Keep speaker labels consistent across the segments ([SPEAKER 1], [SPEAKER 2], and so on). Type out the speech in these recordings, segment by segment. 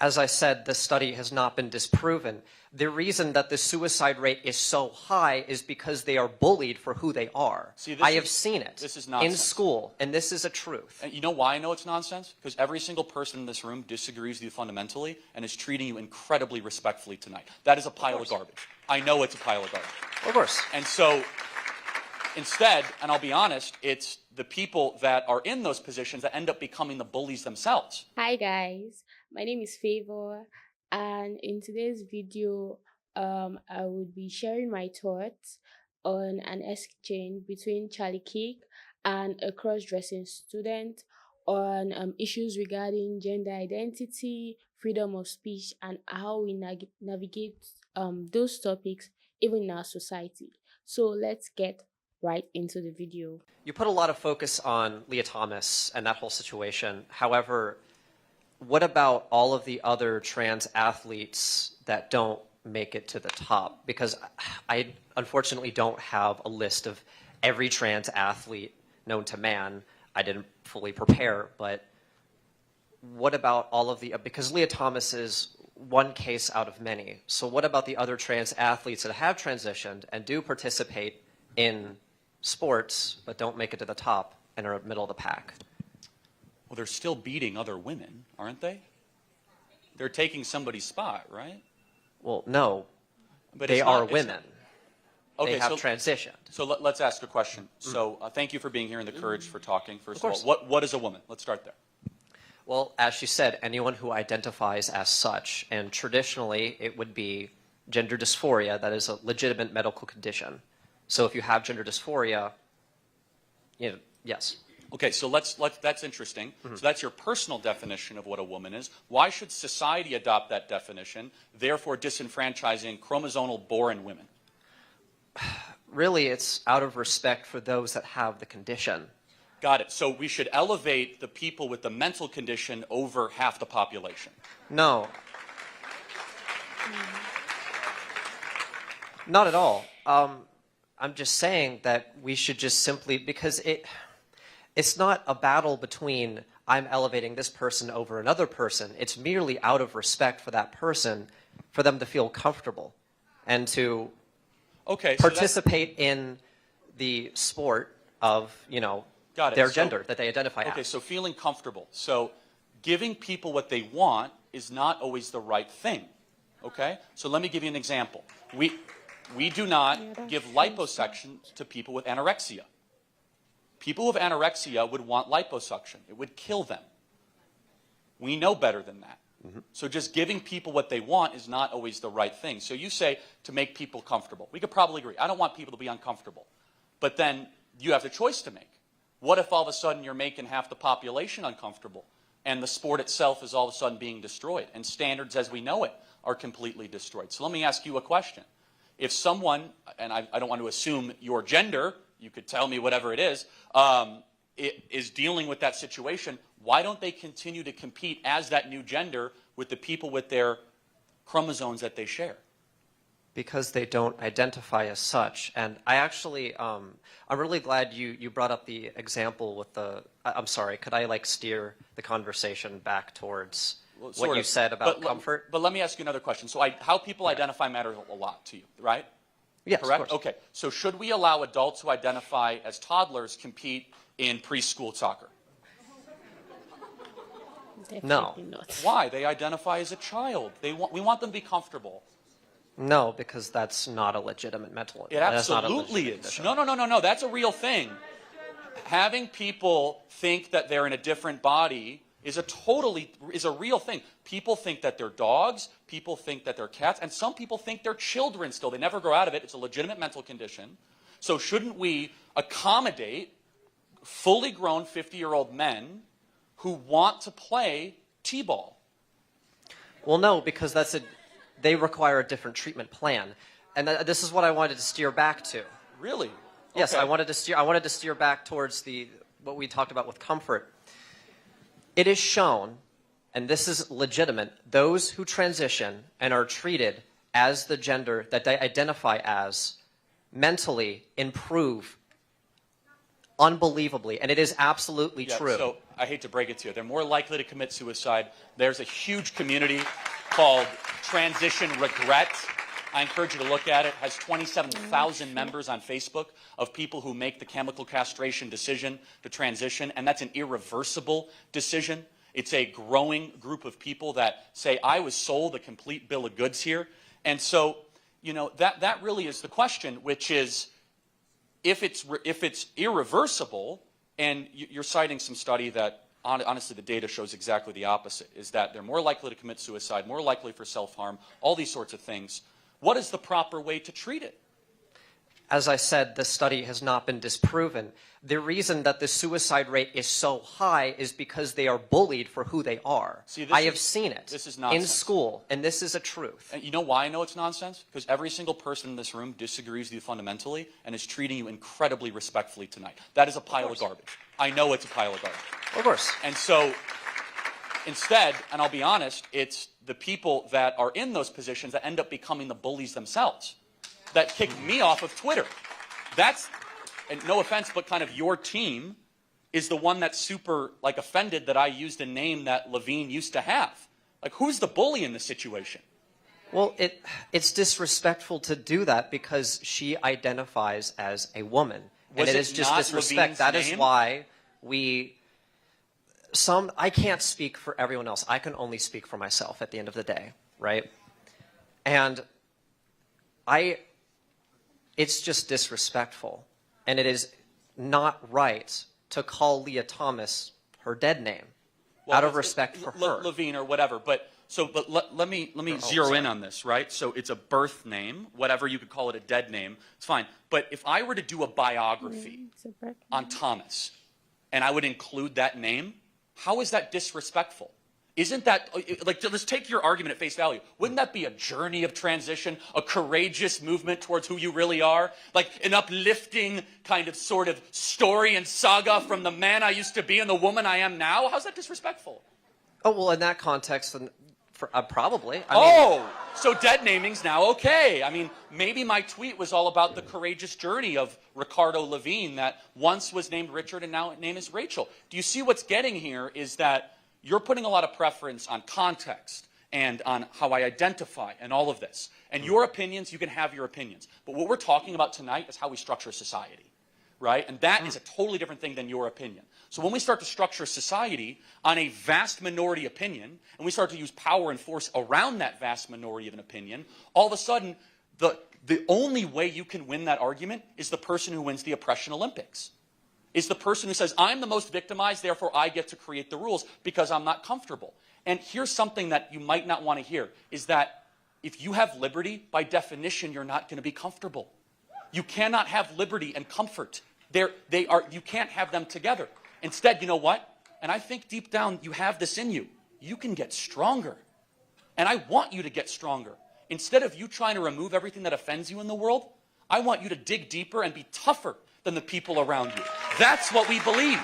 [SPEAKER 1] As I said, the study has not been disproven. The reason that the suicide rate is so high is because they are bullied for who they are.
[SPEAKER 2] See,
[SPEAKER 1] I have seen it
[SPEAKER 2] this is nonsense.
[SPEAKER 1] in school, and this is a truth.
[SPEAKER 2] And you know why I know it's nonsense? Because every single person in this room disagrees with you fundamentally and is treating you incredibly respectfully tonight. That is a pile of garbage. I know it's a pile of garbage.
[SPEAKER 1] Of course.
[SPEAKER 2] And so instead, and I'll be honest, it's the people that are in those positions that end up becoming the bullies themselves.
[SPEAKER 3] Hi guys, my name is Favor, and in today's video I would be sharing my thoughts on an exchange between Charlie Kirk and a cross-dressing student on issues regarding gender identity, freedom of speech, and how we navigate those topics even in our society. So let's get right into the video.
[SPEAKER 1] You put a lot of focus on Leah Thomas and that whole situation. However, what about all of the other trans athletes that don't make it to the top? Because I unfortunately don't have a list of every trans athlete known to man. I didn't fully prepare, but what about all of the, because Leah Thomas is one case out of many. So what about the other trans athletes that have transitioned and do participate in sports but don't make it to the top and are middle of the pack?
[SPEAKER 2] Well, they're still beating other women, aren't they? They're taking somebody's spot, right?
[SPEAKER 1] Well, no,
[SPEAKER 2] but
[SPEAKER 1] they are women.
[SPEAKER 2] Okay,
[SPEAKER 1] they have transitioned.
[SPEAKER 2] So let's ask a question. So thank you for being here and the courage for talking. First of all, what is a woman? Let's start there.
[SPEAKER 1] Well, as she said, anyone who identifies as such, and traditionally it would be gender dysphoria. That is a legitimate medical condition. So if you have gender dysphoria, yes.
[SPEAKER 2] Okay, so that's interesting. So that's your personal definition of what a woman is. Why should society adopt that definition, therefore disenfranchising chromosomal-born women?
[SPEAKER 1] Really, it's out of respect for those that have the condition.
[SPEAKER 2] Got it. So we should elevate the people with the mental condition over half the population.
[SPEAKER 1] No. Not at all. I'm just saying that we should just simply, because it's not a battle between I'm elevating this person over another person. It's merely out of respect for that person, for them to feel comfortable and to participate in the sport of, their gender that they identify as.
[SPEAKER 2] Okay, so feeling comfortable. So giving people what they want is not always the right thing. Okay? So let me give you an example. We do not give liposuction to people with anorexia. People with anorexia would want liposuction. It would kill them. We know better than that. So just giving people what they want is not always the right thing. So you say to make people comfortable. We could probably agree. I don't want people to be uncomfortable. But then you have the choice to make. What if all of a sudden you're making half the population uncomfortable and the sport itself is all of a sudden being destroyed and standards as we know it are completely destroyed? So let me ask you a question. If someone, and I don't want to assume your gender, you could tell me whatever it is dealing with that situation, why don't they continue to compete as that new gender with the people with their chromosomes that they share?
[SPEAKER 1] Because they don't identify as such. And I actually, I'm really glad you brought up the example with the, I'm sorry, could I steer the conversation back towards what you said about comfort?
[SPEAKER 2] But let me ask you another question. So how people identify matters a lot to you, right?
[SPEAKER 1] Yes,
[SPEAKER 2] correct?
[SPEAKER 1] Of course.
[SPEAKER 2] Okay, so should we allow adults who identify as toddlers compete in preschool soccer?
[SPEAKER 1] No.
[SPEAKER 3] Not.
[SPEAKER 2] Why? They identify as a child. We want them to be comfortable.
[SPEAKER 1] No, because that's not a legitimate mental.
[SPEAKER 2] It absolutely is. No. That's a real thing. Having people think that they're in a different body is a real thing. People think that they're dogs. People think that they're cats, and some people think they're children still. They never grow out of it. It's a legitimate mental condition. So shouldn't we accommodate fully grown 50-year-old men who want to play t-ball?
[SPEAKER 1] Well, no, because they require a different treatment plan, and this is what I wanted to steer back to.
[SPEAKER 2] Really?
[SPEAKER 1] Yes,
[SPEAKER 2] okay.
[SPEAKER 1] I wanted to steer back towards what we talked about with comfort. It is shown, and this is legitimate, those who transition and are treated as the gender that they identify as mentally improve unbelievably, and it is absolutely true.
[SPEAKER 2] So I hate to break it to you, they're more likely to commit suicide. There's a huge community called Transition Regret. I encourage you to look at it. It has 27,000 members on Facebook of people who make the chemical castration decision to transition, and that's an irreversible decision. It's a growing group of people that say, I was sold a complete bill of goods here. And so, you know, that really is the question, which is, if it's irreversible, and you're citing some study that, honestly, the data shows exactly the opposite, is that they're more likely to commit suicide, more likely for self-harm, all these sorts of things. What is the proper way to treat it?
[SPEAKER 1] As I said, the study has not been disproven. The reason that the suicide rate is so high is because they are bullied for who they are.
[SPEAKER 2] See,
[SPEAKER 1] I have seen it
[SPEAKER 2] this is nonsense.
[SPEAKER 1] in school, and this is a truth.
[SPEAKER 2] And you know why I know it's nonsense? Because every single person in this room disagrees with you fundamentally and is treating you incredibly respectfully tonight. That is a pile of garbage. I know it's a pile of garbage.
[SPEAKER 1] Of course.
[SPEAKER 2] And so, instead, and I'll be honest, it's the people that are in those positions that end up becoming the bullies themselves, that kicked me off of Twitter. That's, and no offense, but kind of your team is the one that's super, like, offended that I used a name that Levine used to have. Like, who's the bully in this situation?
[SPEAKER 1] Well, it's disrespectful to do that because she identifies as a woman. And it is just disrespect. That is why I can't speak for everyone else. I can only speak for myself at the end of the day, right? And it's just disrespectful. And it is not right to call Leah Thomas her dead name out of respect for her.
[SPEAKER 2] Levine or whatever. But let me zero in on this, right? So it's a birth name, whatever you could call it, a dead name. It's fine. But if I were to do a biography on Thomas, and I would include that name, how is that disrespectful? Isn't that, like, let's take your argument at face value. Wouldn't that be a journey of transition, a courageous movement towards who you really are? Like an uplifting kind of sort of story and saga from the man I used to be and the woman I am now? How's that disrespectful?
[SPEAKER 1] Oh, well, in that context, probably.
[SPEAKER 2] So dead naming's now okay. I mean, maybe my tweet was all about the courageous journey of Ricardo Levine that once was named Richard and now its name is Rachel. Do you see what's getting here is that you're putting a lot of preference on context and on how I identify and all of this. And your opinions, you can have your opinions. But what we're talking about tonight is how we structure society, right? And that is a totally different thing than your opinion. So when we start to structure society on a vast minority opinion, and we start to use power and force around that vast minority of an opinion, all of a sudden, the only way you can win that argument is the person who wins the oppression Olympics. Is the person who says, I'm the most victimized, therefore I get to create the rules because I'm not comfortable. And here's something that you might not want to hear, is that if you have liberty, by definition, you're not going to be comfortable. You cannot have liberty and comfort. You can't have them together. Instead, you know what? And I think deep down you have this in you. You can get stronger. And I want you to get stronger. Instead of you trying to remove everything that offends you in the world, I want you to dig deeper and be tougher than the people around you. That's what we believe.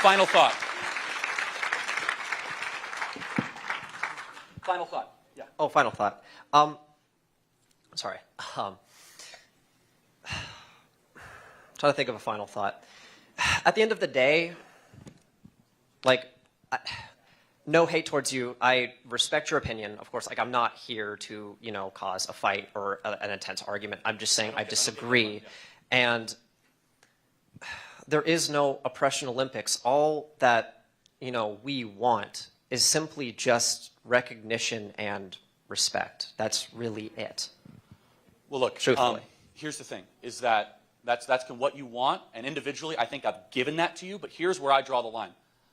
[SPEAKER 2] Final thought. Final thought. Yeah.
[SPEAKER 1] Oh, final thought. Sorry. Trying to think of a final thought. At the end of the day, like, no hate towards you. I respect your opinion. Of course, like, I'm not here to, you know, cause a fight or an intense argument. I'm just saying I disagree. And there is no oppression Olympics. All that, you know, we want is simply just recognition and respect. That's really it.
[SPEAKER 2] Well, look,
[SPEAKER 1] truthfully.
[SPEAKER 2] Here's the thing, is that that's what you want, and individually, I think I've given that to you, but here's where I draw the line.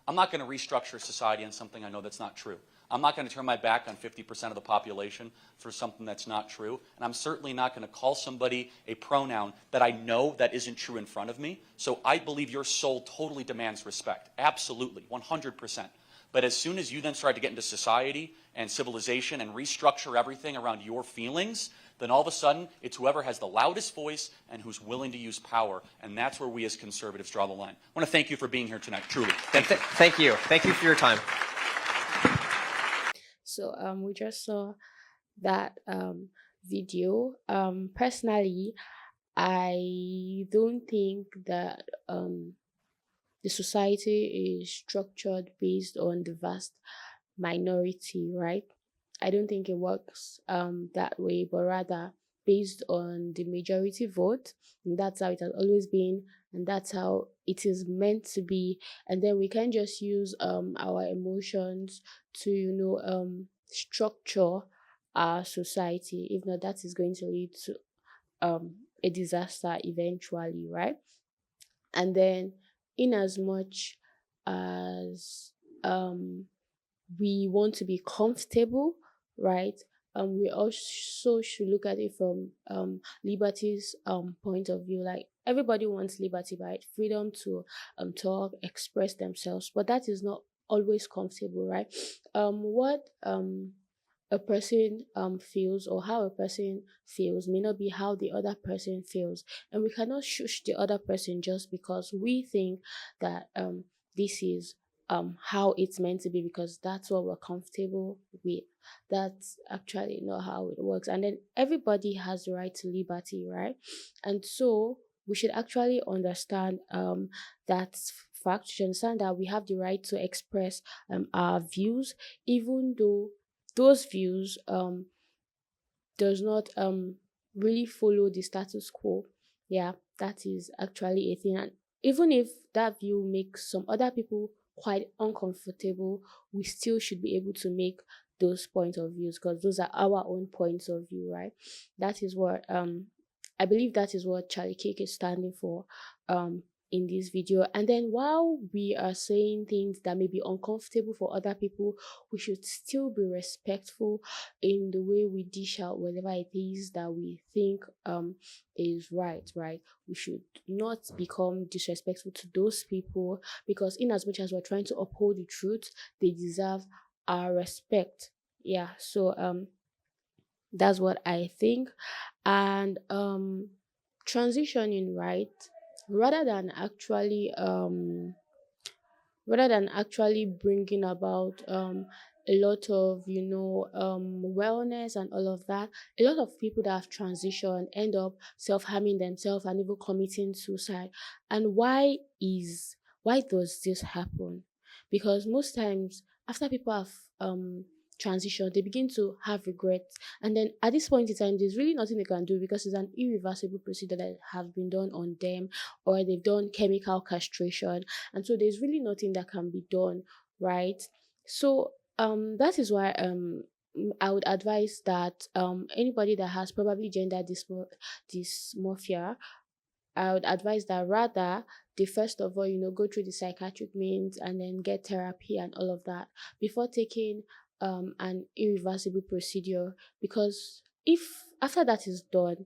[SPEAKER 2] I'm not going to restructure society on something I know that's not true. I'm not going to turn my back on 50% of the population for something that's not true. And I'm certainly not going to call somebody a pronoun that I know that isn't true in front of me. So I believe your soul totally demands respect. Absolutely, 100%. But as soon as you then start to get into society and civilization and restructure everything around your feelings, then all of a sudden, it's whoever has the loudest voice and who's willing to use power. And that's where we as conservatives draw the line. I want to thank you for being here tonight, truly. Thank you.
[SPEAKER 1] Thank you. Thank you for your time.
[SPEAKER 3] So we just saw that video. Personally, I don't think that the society is structured based on the vast minority, right? I don't think it works that way, but rather based on the majority vote. And that's how it has always been, and that's how it is meant to be. And then we can just use our emotions to, structure our society. If not, that is going to lead to a disaster eventually, right? And then, in as much as um we want to be comfortable, right? We also should look at it from liberty's point of view. Like, everybody wants liberty, right? Freedom to talk, express themselves, but that is not always comfortable, right? What a person feels, or how a person feels, may not be how the other person feels, and we cannot shush the other person just because we think that this is how it's meant to be, because that's what we're comfortable with. That's actually not how it works. And then everybody has the right to liberty, right? And so we should actually understand that fact. We should understand that we have the right to express our views, even though those views does not really follow the status quo. Yeah, that is actually a thing. And even if that view makes some other people quite uncomfortable, we still should be able to make those points of views, because those are our own points of view, right? That is what I believe that is what Charlie Cake is standing for in this video. And then, while we are saying things that may be uncomfortable for other people, we should still be respectful in the way we dish out whatever it is that we think is right. We should not become disrespectful to those people, because in as much as we're trying to uphold the truth, they deserve our respect. Yeah, so that's what I think. And transitioning, right, rather than actually bringing about a lot of, wellness and all of that, a lot of people that have transitioned end up self-harming themselves and even committing suicide. And why does this happen? Because most times, after people have transitioned, they begin to have regrets, and then at this point in time, there's really nothing they can do, because it's an irreversible procedure that have been done on them, or they've done chemical castration, and so there's really nothing that can be done, right? So that is why I would advise that anybody that has probably dysmorphia, I would advise that rather they first of all, go through the psychiatric means and then get therapy and all of that before taking an irreversible procedure. Because if after that is done,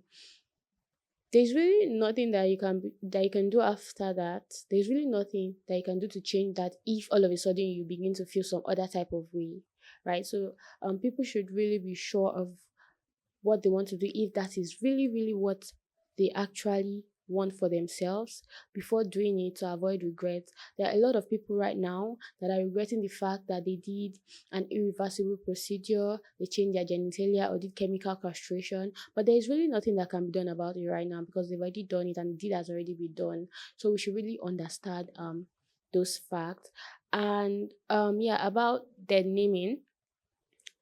[SPEAKER 3] there's really nothing that you can do after that. There's really nothing that you can do to change that if all of a sudden you begin to feel some other type of way, right? So people should really be sure of what they want to do, if that is really, really what they actually want for themselves, before doing it, to avoid regret. There are a lot of people right now that are regretting the fact that they did an irreversible procedure, they changed their genitalia or did chemical castration, but there is really nothing that can be done about it right now, because they've already done it and the deed has already been done. So we should really understand those facts. And yeah, about the naming,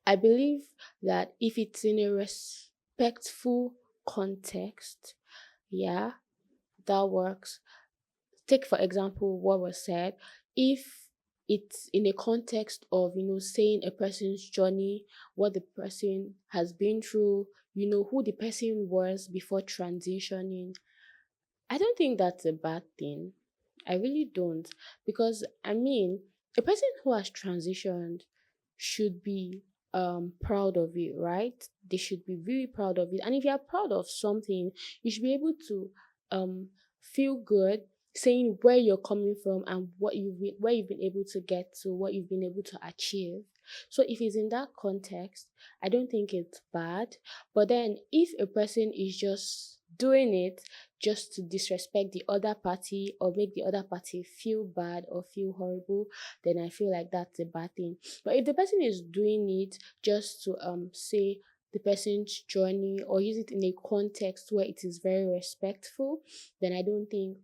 [SPEAKER 3] I believe that if it's in a respectful context, yeah, that works. Take for example what was said. If it's in a context of, saying a person's journey, what the person has been through, who the person was before transitioning, I don't think that's a bad thing. I really don't. Because, I mean, a person who has transitioned should be proud of it, right? They should be really proud of it. And if you're proud of something, you should be able to feel good saying where you're coming from and where you've been able to get to, what you've been able to achieve. So if it's in that context, I don't think it's bad. But then if a person is just doing it just to disrespect the other party or make the other party feel bad or feel horrible, then I feel like that's a bad thing. But if the person is doing it just to say the person's journey or use it in a context where it is very respectful, then I don't think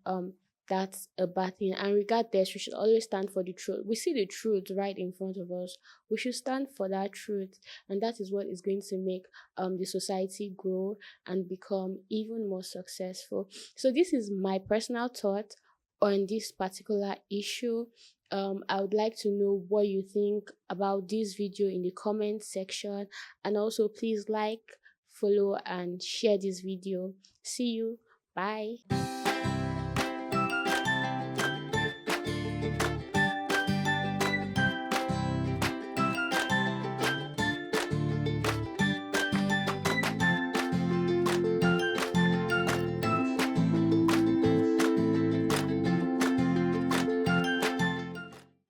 [SPEAKER 3] that's a bad thing. And regardless, we should always stand for the truth. We see the truth right in front of us. We should stand for that truth, and that is what is going to make the society grow and become even more successful. So this is my personal thought on this particular issue. I would like to know what you think about this video in the comment section, and also please like, follow, and share this video. See you. Bye.